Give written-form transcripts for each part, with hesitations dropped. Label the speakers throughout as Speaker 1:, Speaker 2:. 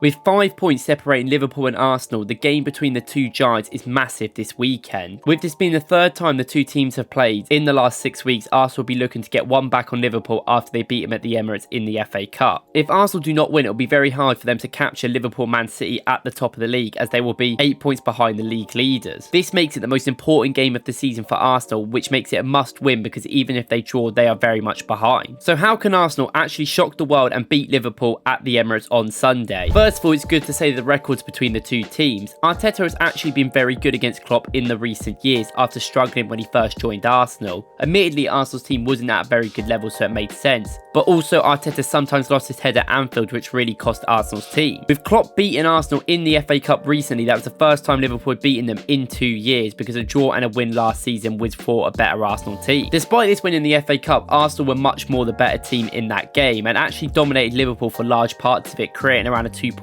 Speaker 1: With 5 points separating Liverpool and Arsenal, the game between the two giants is massive this weekend. With this being the third time the two teams have played in the last 6 weeks, Arsenal will be looking to get one back on Liverpool after they beat them at the Emirates in the FA Cup. If Arsenal do not win, it will be very hard for them to capture Liverpool Man City at the top of the league, as they will be 8 points behind the league leaders. This makes it the most important game of the season for Arsenal, which makes it a must win because even if they draw, they are very much behind. So how can Arsenal actually shock the world and beat Liverpool at the Emirates on Sunday? First of all, it's good to say the records between the two teams. Arteta has actually been very good against Klopp in the recent years after struggling when he first joined Arsenal. Admittedly, Arsenal's team wasn't at a very good level, so it made sense. But also, Arteta sometimes lost his head at Anfield, which really cost Arsenal's team. With Klopp beating Arsenal in the FA Cup recently, that was the first time Liverpool had beaten them in 2 years, because a draw and a win last season was for a better Arsenal team. Despite this win in the FA Cup, Arsenal were much more the better team in that game and actually dominated Liverpool for large parts of it, creating around a 2.5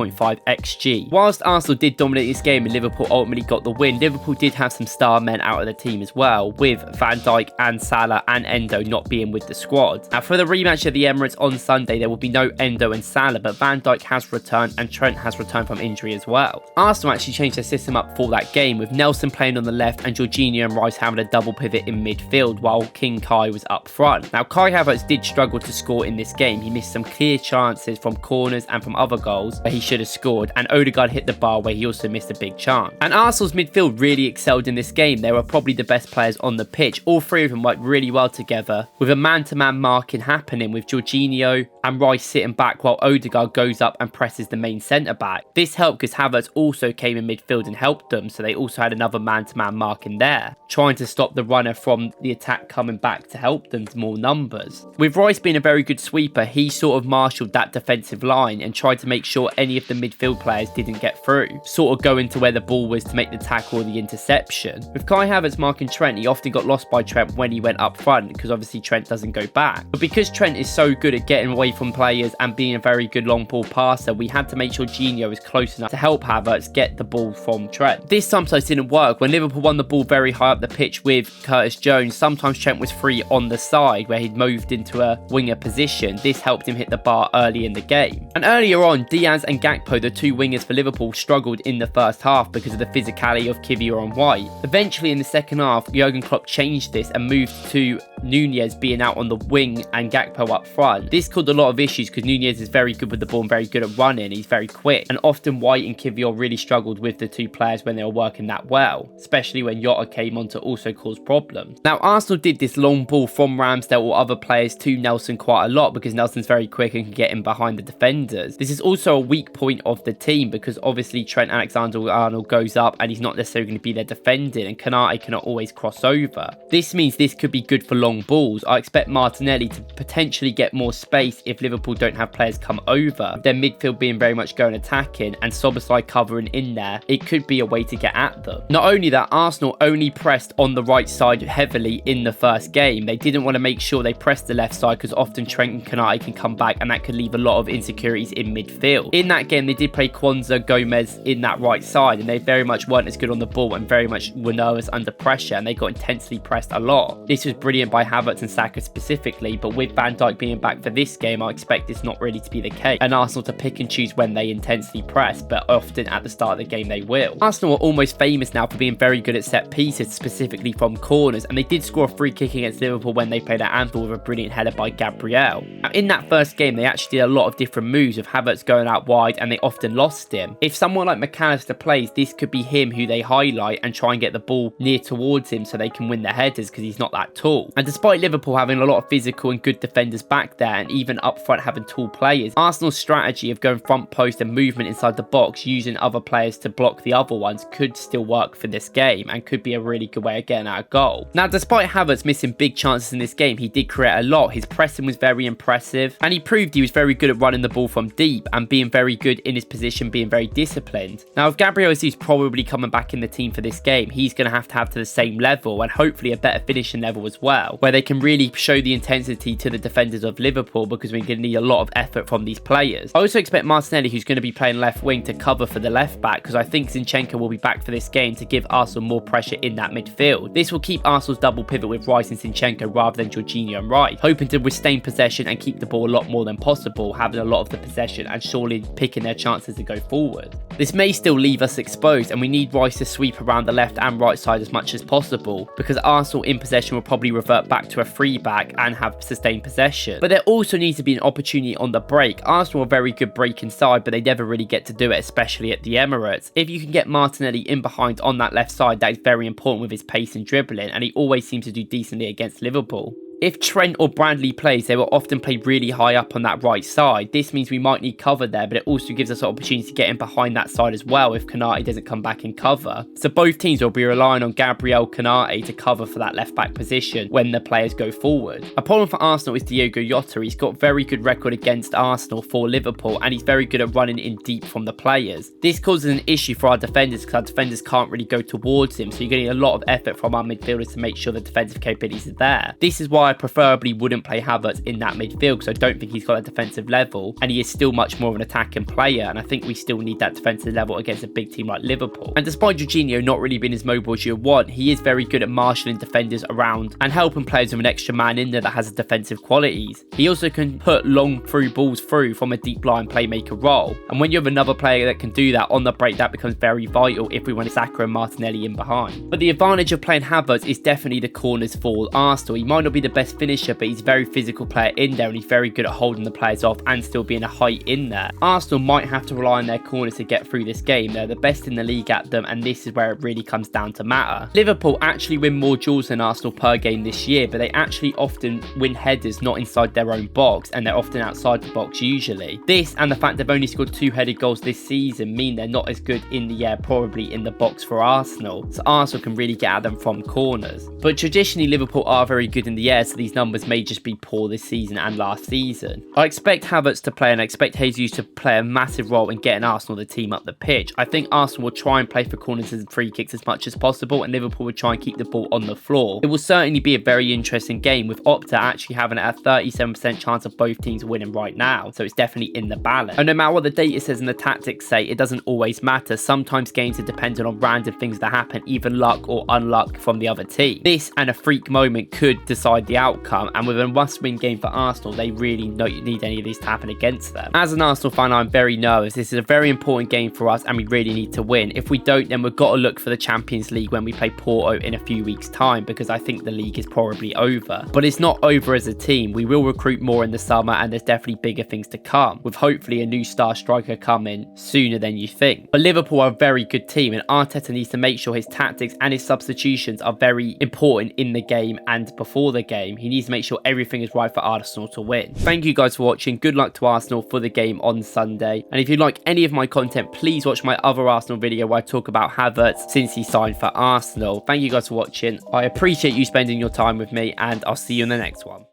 Speaker 1: XG. Whilst Arsenal did dominate this game and Liverpool ultimately got the win, Liverpool did have some star men out of the team as well, with Van Dijk and Salah and Endo not being with the squad. Now, for the rematch of the Emirates on Sunday, there will be no Endo and Salah, but Van Dijk has returned and Trent has returned from injury as well. Arsenal actually changed their system up for that game, with Nelson playing on the left and Jorginho and Rice having a double pivot in midfield, while King Kai was up front. Now, Kai Havertz did struggle to score in this game. He missed some clear chances from corners and from other goals where he should have scored, and Odegaard hit the bar where he also missed a big chance. And Arsenal's midfield really excelled in this game. They were probably the best players on the pitch. All three of them worked really well together, with a man-to-man marking happening, with Jorginho and Rice sitting back while Odegaard goes up and presses the main centre-back. This helped because Havertz also came in midfield and helped them, so they also had another man-to-man marking there, trying to stop the runner from the attack coming back to help them to more numbers. With Rice being a very good sweeper, he sort of marshalled that defensive line and tried to make sure any of the midfield players didn't get through, sort of going to where the ball was to make the tackle or the interception. With Kai Havertz marking Trent, he often got lost by Trent when he went up front, because obviously Trent doesn't go back. But because Trent is so good at getting away from players and being a very good long ball passer, we had to make sure Jorginho was close enough to help Havertz get the ball from Trent. This sometimes didn't work. When Liverpool won the ball very high up the pitch with Curtis Jones, sometimes Trent was free on the side where he'd moved into a winger position. This helped him hit the bar early in the game. And earlier on, Diaz and Gakpo, the two wingers for Liverpool, struggled in the first half because of the physicality of Kiwior and White. Eventually in the second half, Jurgen Klopp changed this and moved to Nunez being out on the wing and Gakpo up front. This caused a lot of issues because Nunez is very good with the ball and very good at running. He's very quick, and often White and Kiwior really struggled with the two players when they were working that well, especially when Jota came on to also cause problems. Now, Arsenal did this long ball from Ramsdale or other players to Nelson quite a lot because Nelson's very quick and can get in behind the defenders. This is also a weak point of the team because obviously Trent Alexander-Arnold goes up and he's not necessarily going to be there defending, and Konate cannot always cross over. This means this could be good for long balls. I expect Martinelli to potentially get more space if Liverpool don't have players come over. Their midfield being very much going attacking and Szoboszlai covering in there, it could be a way to get at them. Not only that, Arsenal only pressed on the right side heavily in the first game. They didn't want to make sure they pressed the left side because often Trent and Konate can come back and that could leave a lot of insecurities in midfield. In that game, they did play Kwanzaa, Gomez in that right side, and they very much weren't as good on the ball and very much were nervous under pressure, and they got intensely pressed a lot. This was brilliant by Havertz and Saka specifically, but with Van Dijk being back for this game, I expect this not really to be the case, and Arsenal to pick and choose when they intensely press, but often at the start of the game they will. Arsenal are almost famous now for being very good at set pieces, specifically from corners, and they did score a free kick against Liverpool when they played at Anfield with a brilliant header by Gabriel. Now, in that first game, they actually did a lot of different moves, with Havertz going out wide, and they often lost him. If someone like McAllister plays, this could be him who they highlight and try and get the ball near towards him so they can win the headers because he's not that tall. And despite Liverpool having a lot of physical and good defenders back there, and even up front having tall players, Arsenal's strategy of going front post and movement inside the box, using other players to block the other ones, could still work for this game and could be a really good way of getting out a goal. Now, despite Havertz missing big chances in this game, he did create a lot. His pressing was very impressive, and he proved he was very good at running the ball from deep and being very good in his position, being very disciplined. Now, if Gabriel Jesus probably coming back in the team for this game, he's going to have to the same level and hopefully a better finishing level as well. well, where they can really show the intensity to the defenders of Liverpool, because we're going to need a lot of effort from these players. I also expect Martinelli, who's going to be playing left wing, to cover for the left back, because I think Zinchenko will be back for this game to give Arsenal more pressure in that midfield. This will keep Arsenal's double pivot with Rice and Zinchenko rather than Jorginho and Rice, hoping to retain possession and keep the ball a lot more than possible, having a lot of the possession and surely picking their chances to go forward. This may still leave us exposed, and we need Rice to sweep around the left and right side as much as possible, because Arsenal in possession will probably revert back to a free back and have sustained possession. But there also needs to be an opportunity on the break. Arsenal are very good breaking side, but they never really get to do it, especially at the Emirates. If you can get Martinelli in behind on that left side, that is very important with his pace and dribbling, and he always seems to do decently against Liverpool. If Trent or Bradley plays, they will often play really high up on that right side. This means we might need cover there, but it also gives us an opportunity to get in behind that side as well if Konate doesn't come back and cover. So both teams will be relying on Gabriel Konate to cover for that left back position when the players go forward. A problem for Arsenal is Diogo Jota. He's got very good record against Arsenal for Liverpool, and he's very good at running in deep from the players. This causes an issue for our defenders, because our defenders can't really go towards him, so you're getting a lot of effort from our midfielders to make sure the defensive capabilities are there. This is why I preferably wouldn't play Havertz in that midfield, because I don't think he's got a defensive level, and he is still much more of an attacking player, and I think we still need that defensive level against a big team like Liverpool. And despite Jorginho not really being as mobile as you want, he is very good at marshalling defenders around and helping players with an extra man in there that has defensive qualities. He also can put long through balls through from a deep line playmaker role, and when you have another player that can do that on the break, that becomes very vital if we want Saka and Martinelli in behind. But the advantage of playing Havertz is definitely the corners for Arsenal. He might not be the best finisher, but he's a very physical player in there, and he's very good at holding the players off and still being a height in there. Arsenal might have to rely on their corners to get through this game. They're the best in the league at them, and this is where it really comes down to matter. Liverpool actually win more duels than Arsenal per game this year, but they actually often win headers not inside their own box, and they're often outside the box usually. This and the fact they've only scored 2 headed goals this season mean they're not as good in the air, probably in the box for Arsenal, so Arsenal can really get at them from corners. But traditionally Liverpool are very good in the air, so these numbers may just be poor this season and last season. I expect Havertz to play, and I expect Jesus to play a massive role in getting Arsenal the team up the pitch. I think Arsenal will try and play for corners and free kicks as much as possible, and Liverpool will try and keep the ball on the floor. It will certainly be a very interesting game, with Opta actually having a 37% chance of both teams winning right now, so it's definitely in the balance. And no matter what the data says and the tactics say, it doesn't always matter. Sometimes games are dependent on random things that happen, either luck or unluck from the other team. This and a freak moment could decide the outcome, and with a must-win game for Arsenal, they really don't need any of these to happen against them. As an Arsenal fan, I'm very nervous. This is a very important game for us, and we really need to win. If we don't, then we've got to look for the Champions League when we play Porto in a few weeks' time, because I think the league is probably over. But it's not over as a team. We will recruit more in the summer, and there's definitely bigger things to come, with hopefully a new star striker coming sooner than you think. But Liverpool are a very good team, and Arteta needs to make sure his tactics and his substitutions are very important in the game and before the game. He needs to make sure everything is right for Arsenal to win. Thank you guys for watching. Good luck to Arsenal for the game on Sunday. And if you like any of my content, please watch my other Arsenal video where I talk about Havertz since he signed for Arsenal. Thank you guys for watching. I appreciate you spending your time with me, and I'll see you in the next one.